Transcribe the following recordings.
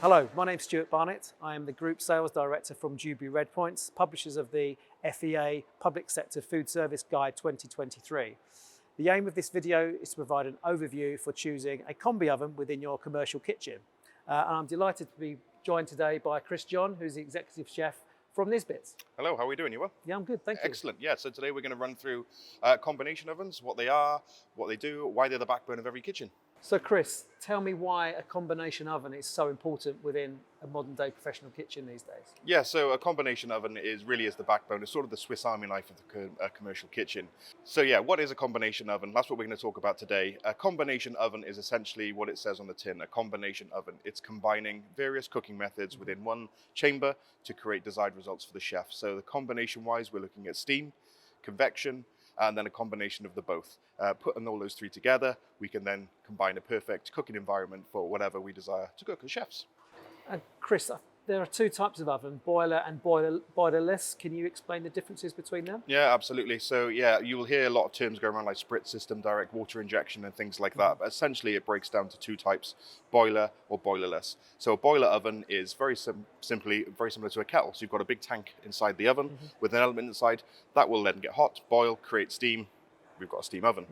Hello, my name's Stuart Barnett. I am the Group Sales Director from Dewberry Redpoints, publishers of the FEA Public Sector Food Service Guide 2023. The aim of this video is to provide an overview for choosing a combi oven within your commercial kitchen. And I'm delighted to be joined today by Chris John, who's the Executive Chef from Nisbets. Hello, how are we doing? You well? Yeah, I'm good, thank you. Excellent. Yeah, so today we're going to run through combination ovens, what they are, what they do, why they're the backbone of every kitchen. So Chris, tell me why a combination oven is so important within a modern day professional kitchen these days. Yeah, so a combination oven really is the backbone. It's sort of the Swiss Army knife of the commercial kitchen. So yeah, what is a combination oven? That's what we're going to talk about today. A combination oven is essentially what it says on the tin, a combination oven. It's combining various cooking methods within one chamber to create desired results for the chef. So the combination wise, we're looking at steam, convection, and then a combination of the both. Putting all those three together, we can then combine a perfect cooking environment for whatever we desire to cook as chefs. Chris, there are two types of oven, boiler and boilerless. Can you explain the differences between them? Yeah, absolutely. So yeah, you will hear a lot of terms go around like spritz system, direct water injection and things like that. But essentially it breaks down to two types, boiler or boilerless. So a boiler oven is very simply very similar to a kettle. So you've got a big tank inside the oven with an element inside that will then get hot, boil, create steam. We've got a steam oven.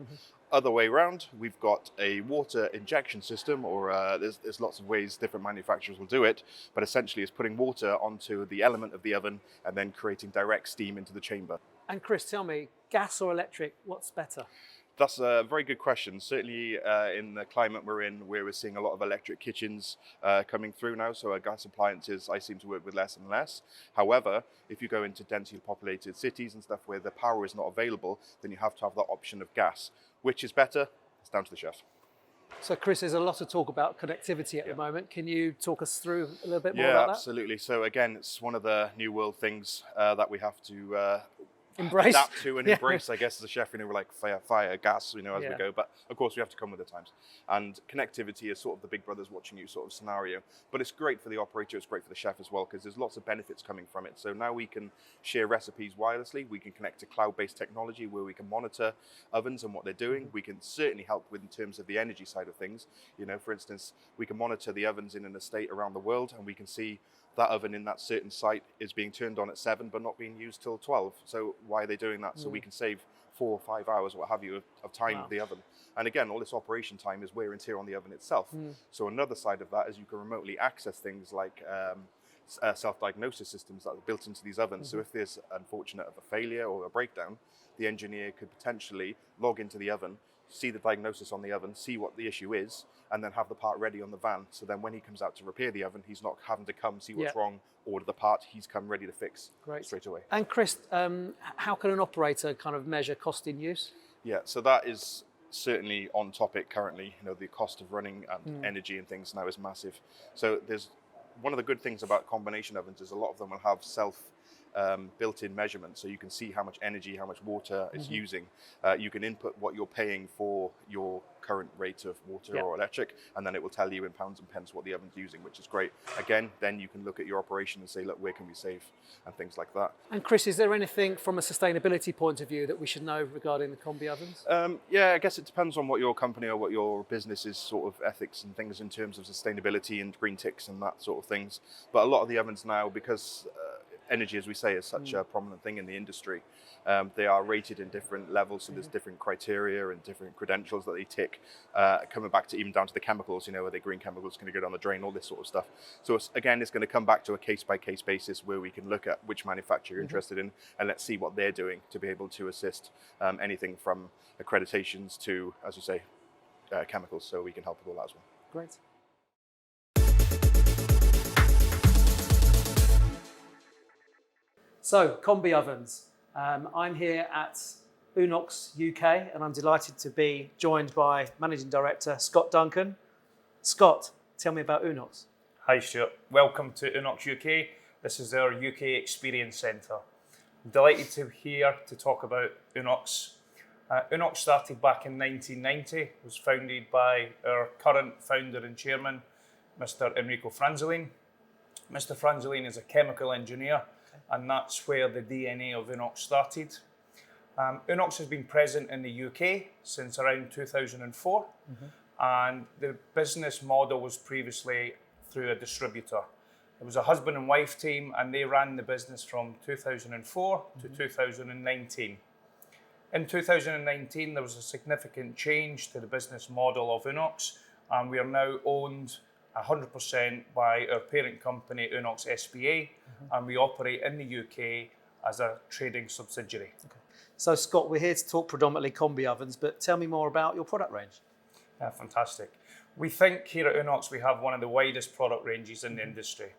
Other way around, we've got a water injection system, or there's lots of ways different manufacturers will do it, but essentially it's putting water onto the element of the oven and then creating direct steam into the chamber. And Chris, tell me, gas or electric, what's better? That's a very good question. Certainly in the climate we're in, where we're seeing a lot of electric kitchens coming through now, so our gas appliances I seem to work with less and less. However, if you go into densely populated cities and stuff where the power is not available, then you have to have the option of gas. Which is better? It's down to the chef. So Chris, there's a lot of talk about connectivity at the moment. Can you talk us through a little bit more about that? Yeah, absolutely. So again, it's one of the new world things that we have to embrace, adapt to and embrace, I guess, as a chef. We're like fire, gas, as we go. But of course, we have to come with the times. And connectivity is sort of the big brothers watching you sort of scenario. But it's great for the operator, it's great for the chef as well, because there's lots of benefits coming from it. So now we can share recipes wirelessly. We can connect to cloud-based technology where we can monitor ovens and what they're doing. We can certainly help with in terms of the energy side of things. For instance, we can monitor the ovens in an estate around the world, and we can see that oven in that certain site is being turned on at 7 but not being used till 12. So why are they doing that? So we can save 4 or 5 hours, what have you, of time of the oven. And again, all this operation time is wear and tear on the oven itself. So another side of that is you can remotely access things like self-diagnosis systems that are built into these ovens. So if there's unfortunate of a failure or a breakdown, the engineer could potentially log into the oven, see the diagnosis on the oven, see what the issue is, and then have the part ready on the van. So then when he comes out to repair the oven, he's not having to come see what's wrong, order the part, he's come ready to fix straight away. And Chris, how can an operator kind of measure cost in use? Yeah, so that is certainly on topic currently. The cost of running and energy and things now is massive. So there's one of the good things about combination ovens is a lot of them will have built-in measurements, so you can see how much energy, how much water it's using. You can input what you're paying for your current rate of water or electric, and then it will tell you in pounds and pence what the oven's using, which is great. Again, then you can look at your operation and say, look, where can we save and things like that. And Chris, is there anything from a sustainability point of view that we should know regarding the combi ovens? Yeah, I guess it depends on what your company or what your business's sort of ethics and things in terms of sustainability and green ticks and that sort of things. But a lot of the ovens now, because energy, as we say, is such a prominent thing in the industry. They are rated in different levels, so there's different criteria and different credentials that they tick, coming back to even down to the chemicals, are they green chemicals going to go down the drain, all this sort of stuff. So it's going to come back to a case-by-case basis where we can look at which manufacturer you're interested in, and let's see what they're doing to be able to assist anything from accreditations to, as you say, chemicals, so we can help with all that as well. Great. So, combi ovens. I'm here at Unox UK, and I'm delighted to be joined by Managing Director Scott Duncan. Scott, tell me about Unox. Hi Stuart, welcome to Unox UK. This is our UK Experience Centre. I'm delighted to here to talk about Unox. Unox started back in 1990, was founded by our current founder and chairman, Mr. Enrico Franzolin. Mr. Franzolin is a chemical engineer, and that's where the DNA of Unox started. Unox has been present in the UK since around 2004, and the business model was previously through a distributor. It was a husband and wife team, and they ran the business from 2004 to 2019. In 2019, there was a significant change to the business model of Unox, and we are now owned 100% by our parent company, Unox SPA, and we operate in the UK as a trading subsidiary. Okay. So Scott, we're here to talk predominantly Combi ovens, but tell me more about your product range. Yeah, fantastic. We think here at Unox we have one of the widest product ranges in the industry.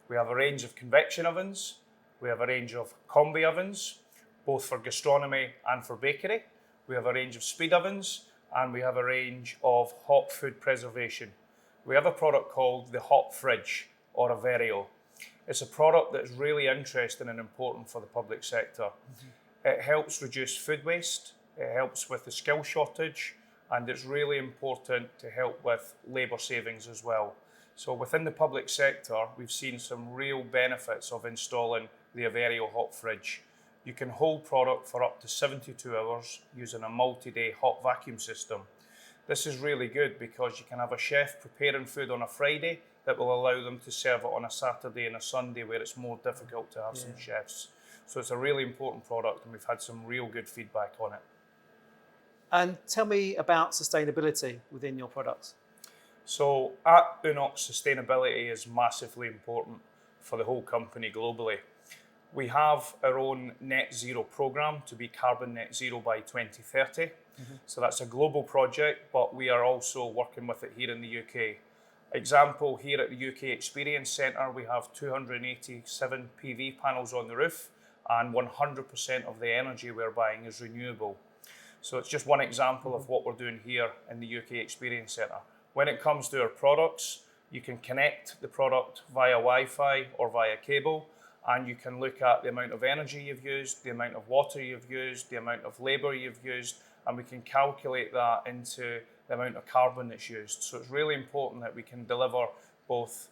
We have a range of convection ovens, we have a range of Combi ovens, both for gastronomy and for bakery. We have a range of speed ovens, and we have a range of hot food preservation. We have a product called the Hot Fridge, or a Vario. It's a product that's really interesting and important for the public sector. It helps reduce food waste, it helps with the skill shortage, and it's really important to help with labour savings as well. So within the public sector, we've seen some real benefits of installing the Vario Hot Fridge. You can hold product for up to 72 hours using a multi-day hot vacuum system. This is really good because you can have a chef preparing food on a Friday that will allow them to serve it on a Saturday and a Sunday where it's more difficult to have some chefs. So it's a really important product, and we've had some real good feedback on it. And tell me about sustainability within your products. So at Unox, sustainability is massively important for the whole company globally. We have our own net zero program to be carbon net zero by 2030. So that's a global project, but we are also working with it here in the UK. Example, here at the UK Experience Centre, we have 287 PV panels on the roof, and 100% of the energy we're buying is renewable. So it's just one example of what we're doing here in the UK Experience Centre. When it comes to our products, you can connect the product via Wi-Fi or via cable, and you can look at the amount of energy you've used, the amount of water you've used, the amount of labour you've used, and we can calculate that into the amount of carbon that's used. So it's really important that we can deliver both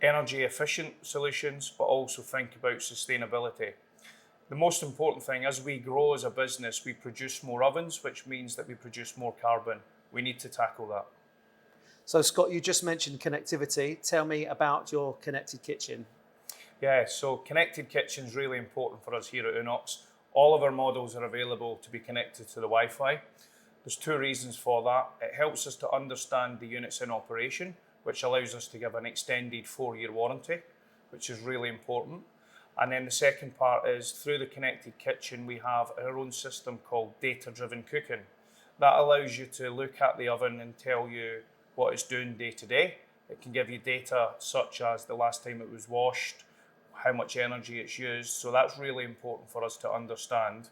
energy efficient solutions, but also think about sustainability. The most important thing, as we grow as a business, we produce more ovens, which means that we produce more carbon. We need to tackle that. So Scott, you just mentioned connectivity. Tell me about your connected kitchen. Yeah, so connected kitchen is really important for us here at Unox. All of our models are available to be connected to the Wi-Fi. There's two reasons for that. It helps us to understand the units in operation, which allows us to give an extended 4-year warranty, which is really important. And then the second part is, through the connected kitchen, we have our own system called data-driven cooking. That allows you to look at the oven and tell you what it's doing day to day. It can give you data such as the last time it was washed, how much energy it's used. So that's really important for us to understand,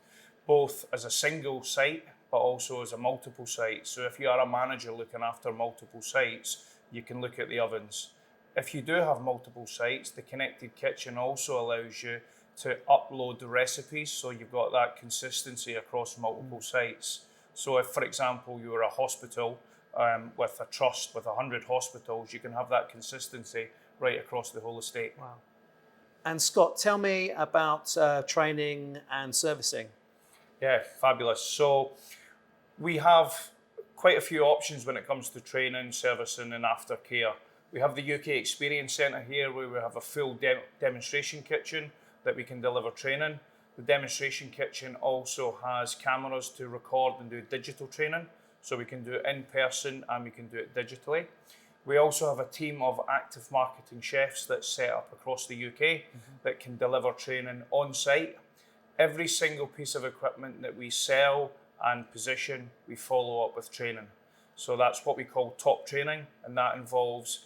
both as a single site, but also as a multiple site. So if you are a manager looking after multiple sites, you can look at the ovens. If you do have multiple sites, the connected kitchen also allows you to upload the recipes, so you've got that consistency across multiple sites. So if, for example, you were a hospital with a trust with 100 hospitals, you can have that consistency right across the whole estate. Wow. And Scott, tell me about training and servicing. Yeah, fabulous. So we have quite a few options when it comes to training, servicing and aftercare. We have the UK Experience Centre here, where we have a full demonstration kitchen that we can deliver training. The demonstration kitchen also has cameras to record and do digital training, so we can do it in person and we can do it digitally. We also have a team of active marketing chefs that's set up across the UK that can deliver training on site. Every single piece of equipment that we sell and position, we follow up with training. So that's what we call top training, and that involves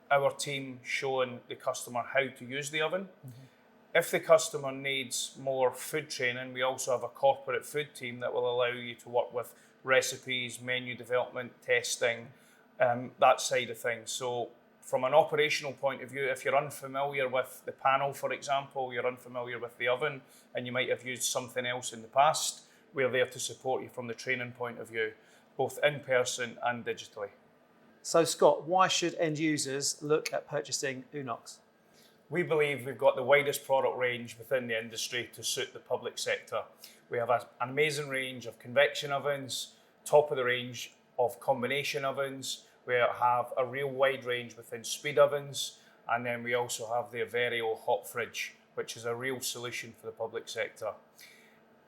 our team showing the customer how to use the oven. If the customer needs more food training, we also have a corporate food team that will allow you to work with recipes, menu development, testing, that side of things. So from an operational point of view, if you're unfamiliar with the panel, for example, you're unfamiliar with the oven, and you might have used something else in the past, we're there to support you from the training point of view, both in person and digitally. So Scott, why should end users look at purchasing Unox? We believe we've got the widest product range within the industry to suit the public sector. We have an amazing range of convection ovens, top of the range of combination ovens, We have a real wide range within speed ovens, and then we also have the Averio hot fridge, which is a real solution for the public sector.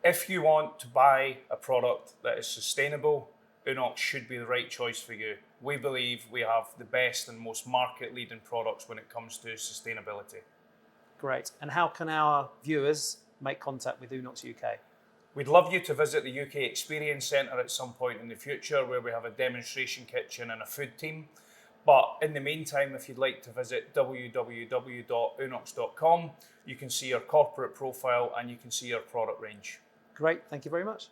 If you want to buy a product that is sustainable, Unox should be the right choice for you. We believe we have the best and most market-leading products when it comes to sustainability. Great. And how can our viewers make contact with Unox UK? We'd love you to visit the UK Experience Centre at some point in the future, where we have a demonstration kitchen and a food team. But in the meantime, if you'd like to visit www.unox.com, you can see our corporate profile and you can see our product range. Great. Thank you very much.